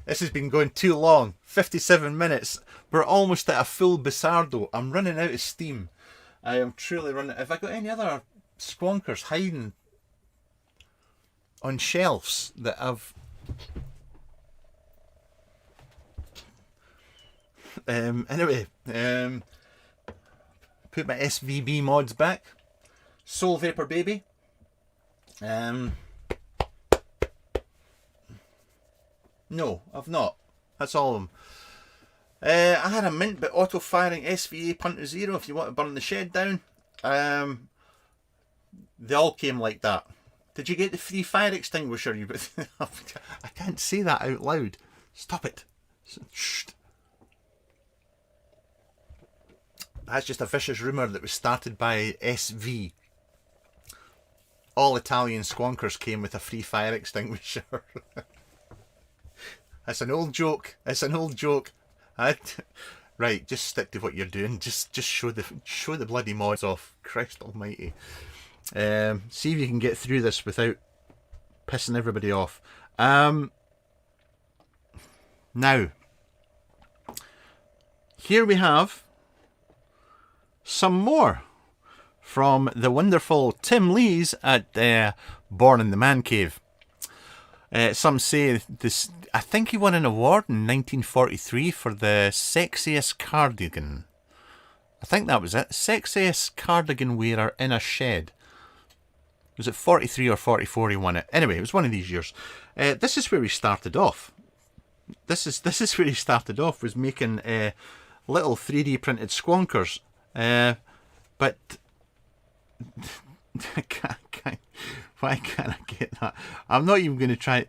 This has been going too long. 57 minutes. We're almost at a full Bizardo. I'm running out of steam. I am truly running. Have I got any other squonkers hiding on shelves that I've... Anyway, put my SVB mods back. Soul Vapor Baby. No, I've not. That's all of them. I had a mint but auto firing SVA Punter Zero if you want to burn the shed down. They all came like that. Did you get the free fire extinguisher? I can't say that out loud. Stop it. Shh. That's just a vicious rumour that was started by SV. All Italian squonkers came with a free fire extinguisher. That's an old joke. It's an old joke. Right, just stick to what you're doing. Just show the bloody mods off. Christ almighty. See if you can get through this without pissing everybody off. Now, here we have some more from the wonderful Tim Lees at Born in the Man Cave. Some say this. I think he won an award in 1943 for the sexiest cardigan. I think that was it. Sexiest cardigan wearer in a shed. Was it 43 or 44 he won it? Anyway, it was one of these years. This is where he started off. This is where he started off, was making little 3D printed squonkers. But why can't I get that? I'm not even going to try.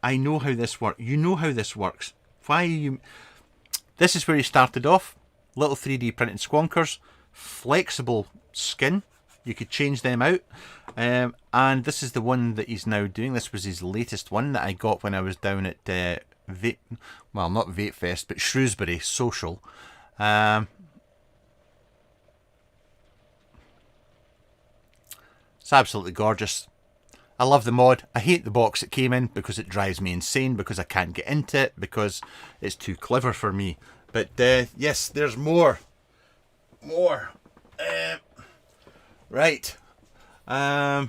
I know how this works. You know how this works. Why are you... This is where he started off. Little 3D printed squonkers. Flexible skin. You could change them out. And this is the one that he's now doing. This was his latest one that I got when I was down at Vape... Well, not Vape Fest, but Shrewsbury Social. It's absolutely gorgeous. I love the mod. I hate the box it came in because it drives me insane, because I can't get into it, because it's too clever for me. But yes, there's more. Right. No,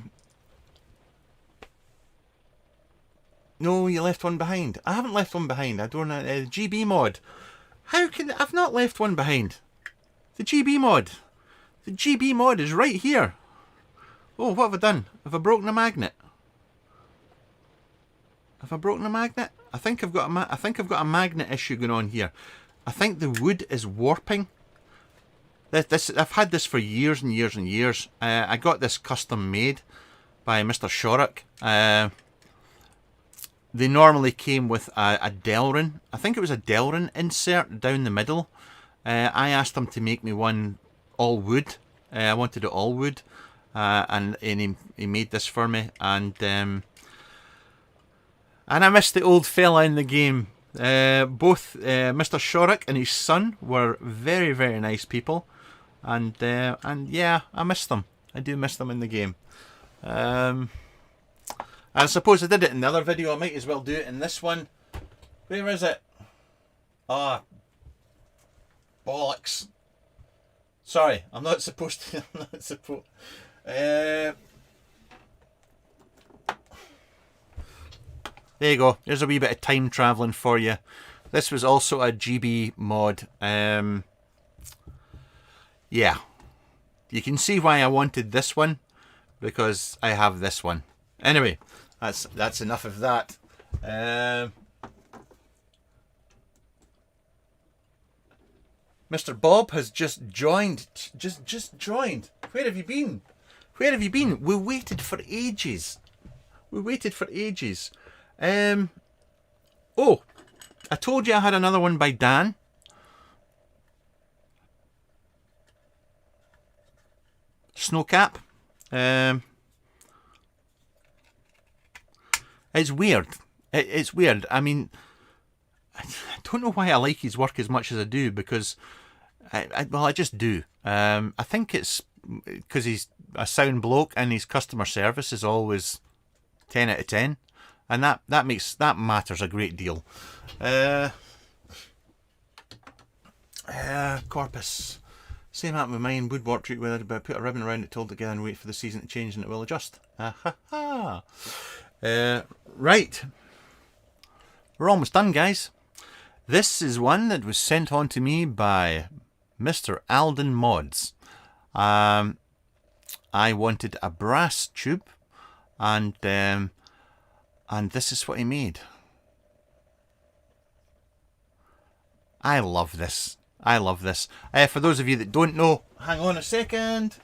you left one behind. I haven't left one behind. I don't know. GB mod. How can... I've not left one behind. The GB mod. The GB mod is right here. Oh, what have I done? Have I broken a magnet? Have I broken a magnet? I think I've got a magnet issue going on here. I think the wood is warping. I've had this for years and years and years. I got this custom made by Mr. Shorrock. They normally came with a Delrin. I think it was a Delrin insert down the middle. I asked him to make me one all wood. I wanted it all wood. And he made this for me, and I missed the old fella in the game. Both Mr. Shorrock and his son were very, very nice people, and yeah, I miss them. I do miss them in the game. I suppose I did it in the other video. I might as well do it in this one. Where is it? Ah, bollocks. Sorry, I'm not supposed to. I'm not supposed. There you go. There's a wee bit of time travelling for you. This was also a GB mod. Yeah, you can see why I wanted this one, because I have this one. Anyway, that's enough of that. Mr. Bob has just joined. Just joined. Where have you been? Where have you been? We waited for ages. We waited for ages. Oh, I told you I had another one by Dan. Snowcap. It's weird. It's weird. I mean, I don't know why I like his work as much as I do, because well, I just do. I think it's because he's a sound bloke and his customer service is always 10 out of 10, and that matters a great deal. Corpus. Same happened with mine. Woodwork treat where I put a ribbon around it, told it together and wait for the season to change and it will adjust. Right. We're almost done, guys. This is one that was sent on to me by Mr. Alden Mods. I wanted a brass tube, and this is what he made. I love this. I love this. For those of you that don't know, hang on a second.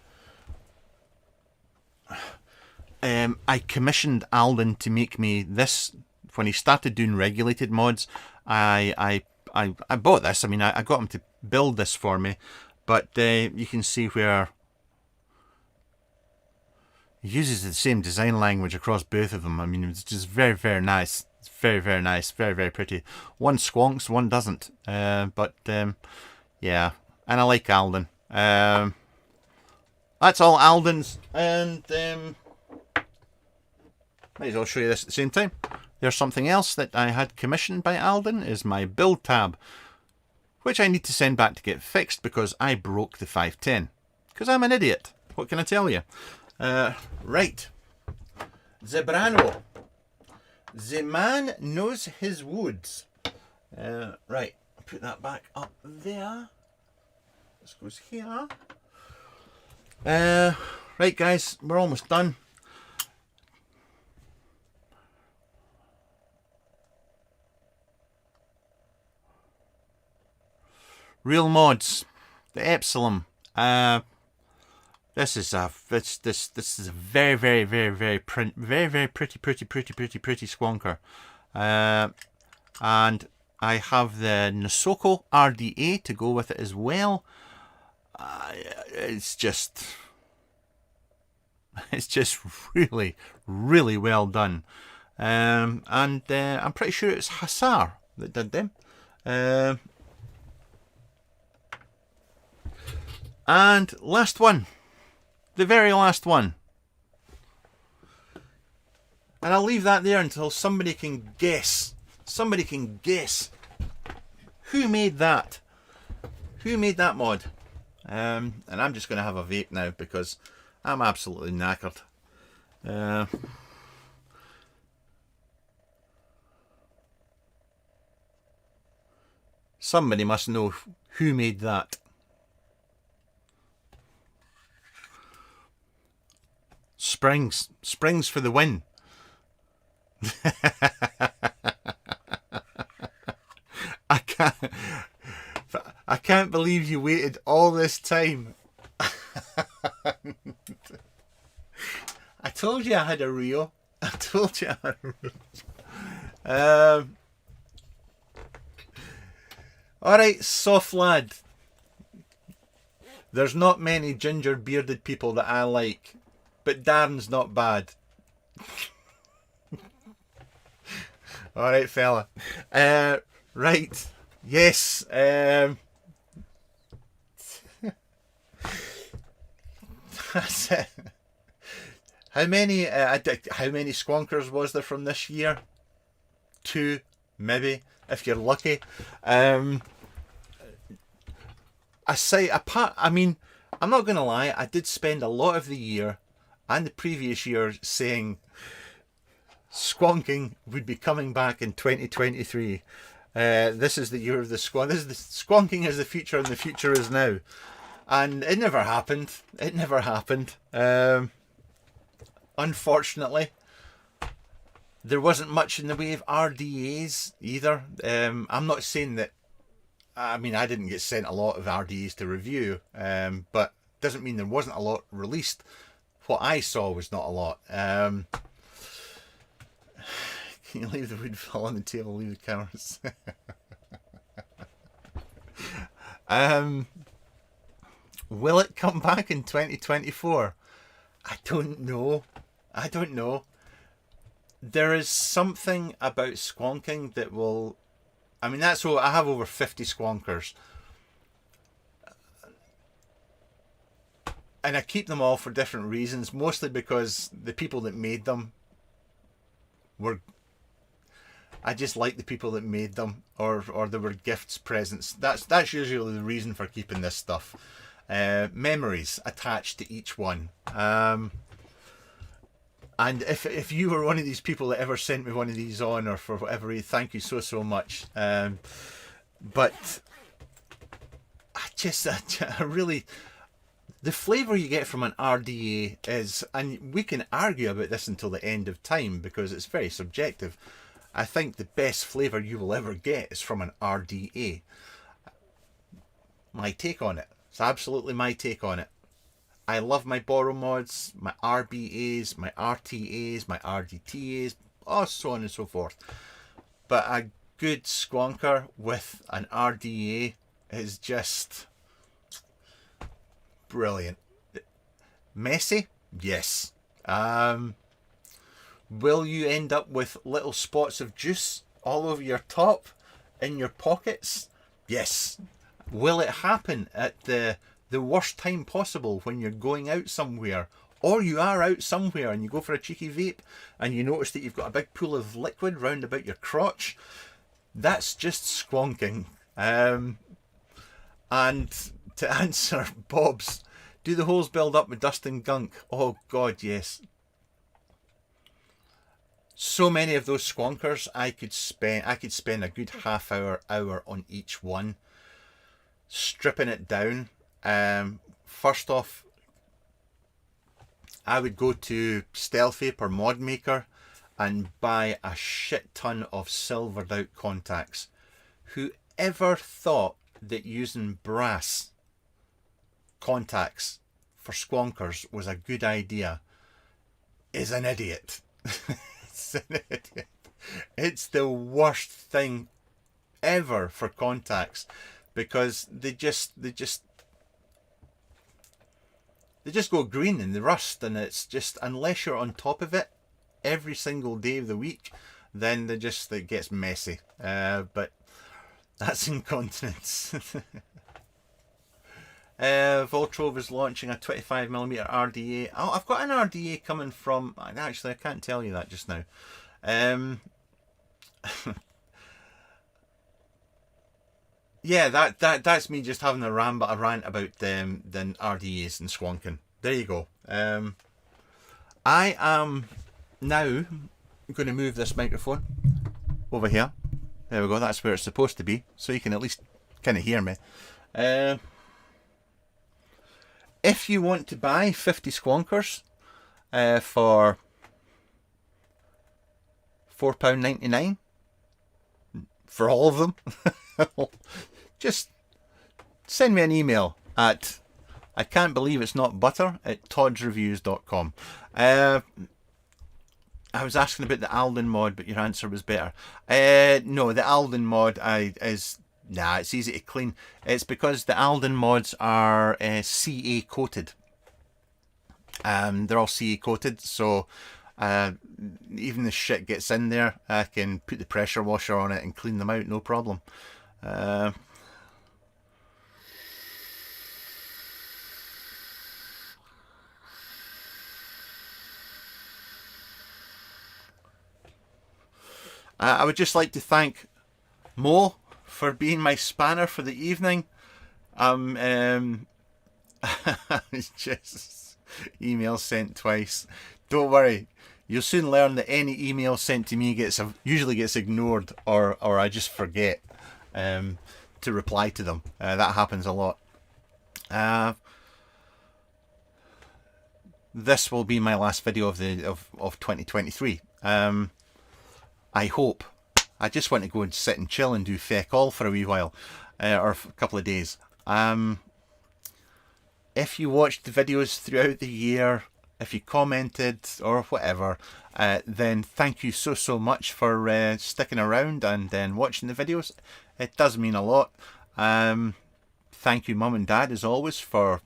I commissioned Alden to make me this when he started doing regulated mods. I bought this. I mean, I got him to build this for me, but you can see where he uses the same design language across both of them. I mean, it's just very, very nice. It's very, very nice. Very, very pretty. One squonks, one doesn't. Yeah, and I like Alden. That's all Alden's, and might as well show you this at the same time. There's something else that I had commissioned by Alden, is my build tab, which I need to send back to get fixed because I broke the 510. Because I'm an idiot. What can I tell you? Right. Zebrano. The man knows his woods. Right. Put that back up there. This goes here. Right, guys. We're almost done. Real mods, the Epsilon. This is a very, very, very, very pretty squonker. And I have the Nosoko RDA to go with it as well. It's just really, really well done. And I'm pretty sure it's Hussar that did them. And last one, the very last one. And I'll leave that there until somebody can guess. Somebody can guess. Who made that? Who made that mod? And I'm just going to have a vape now because I'm absolutely knackered. Somebody must know who made that. Springs for the win. I can't believe you waited all this time. I told you I had a Rio. I told you I had a Rio. Alright, soft lad. There's not many ginger bearded people that I like, but Darren's not bad. Alright, fella. Right. Yes. That's it. How many squonkers was there from this year? 2, maybe, if you're lucky. I mean, I'm not gonna lie, I did spend a lot of the year and the previous year saying squonking would be coming back in 2023. This is the year of the squonk. This is the squonking is the future, and the future is now. And it never happened. It never happened. Unfortunately, there wasn't much in the way of RDAs either. I'm not saying that. I mean, I didn't get sent a lot of RDAs to review, but doesn't mean there wasn't a lot released. What I saw was not a lot. Can you leave the wood fall on the table? Leave the cameras. Will it come back in 2024? I don't know. I don't know. There is something about squonking that will... I mean, that's all. I have over 50 squonkers. And I keep them all for different reasons. Mostly because the people that made them were... I just like the people that made them. Or they were gifts, presents. That's usually the reason for keeping this stuff. Memories attached to each one. And if you were one of these people that ever sent me one of these on, or for whatever reason, thank you so much. But I really, the flavour you get from an RDA is, and we can argue about this until the end of time because it's very subjective. I think the best flavour you will ever get is from an RDA. My take on it. It's absolutely my take on it. I love my borrow mods, my RBAs, my RTAs, my RDTAs, so on and so forth. But a good squonker with an RDA is just brilliant. Messy? Yes. Will you end up with little spots of juice all over your top, in your pockets? Yes. Will it happen at the worst time possible when you're going out somewhere, or you are out somewhere and you go for a cheeky vape and you notice that you've got a big pool of liquid round about your crotch? That's just squonking. And to answer Bob's, do the holes build up with dust and gunk? Oh God, yes. So many of those squonkers, I could spend a good half hour on each one, stripping it down. First off, I would go to Stealth Vape or Mod Maker and buy a shit ton of silvered out contacts. Whoever thought that using brass contacts for squonkers was a good idea is an idiot. It's an idiot. It's the worst thing ever for contacts because they just go green and they rust, and it's just, unless you're on top of it every single day of the week, then it gets messy. But that's incontinence. Voltrove is launching a 25mm RDA. Oh, I've got an RDA coming from... Actually, I can't tell you that just now. Yeah, that's me just having a rant about the RDAs and squonking. There you go. I am now going to move this microphone over here. There we go. That's where it's supposed to be, so you can at least kind of hear me. If you want to buy 50 squonkers for £4.99 for all of them, just send me an email at I can't believe it's not butter at toddsreviews.com. I was asking about the Alden mod, but your answer was better. No, the Alden mod it's easy to clean. It's because the Alden mods are CA coated. They're all CA coated, so even the shit gets in there, I can put the pressure washer on it and clean them out, no problem. I would just like to thank Mo for being my spanner for the evening. Just email sent twice. Don't worry, you'll soon learn that any email sent to me usually gets ignored, or I just forget. to reply to them. That happens a lot. This will be my last video of 2023. I hope. I just want to go and sit and chill and do feck all for a wee while, or a couple of days. If you watched the videos throughout the year, if you commented or whatever, then thank you so much for sticking around and then watching the videos. It does mean a lot. Thank you, Mum and Dad, as always, for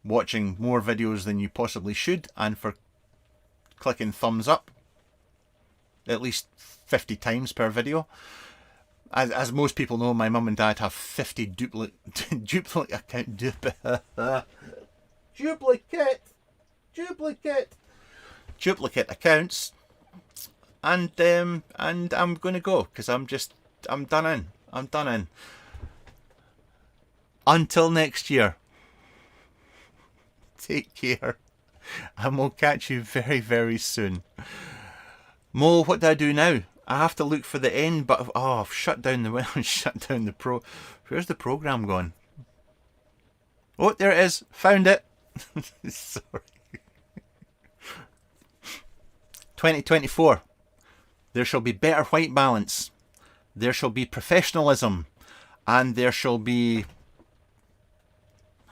watching more videos than you possibly should, and for clicking thumbs up at least 50 times per video. As most people know, my mum and dad have 50 duplicate accounts, and I'm gonna go because I'm done in. I'm done in. Until next year, take care, and we'll catch you very soon. Mo, what do I do now? I have to look for the end, but I've shut down the pro. Where's the program gone? Oh, there it is. Found it. Sorry. 2024. There shall be better white balance. There shall be professionalism, and there shall be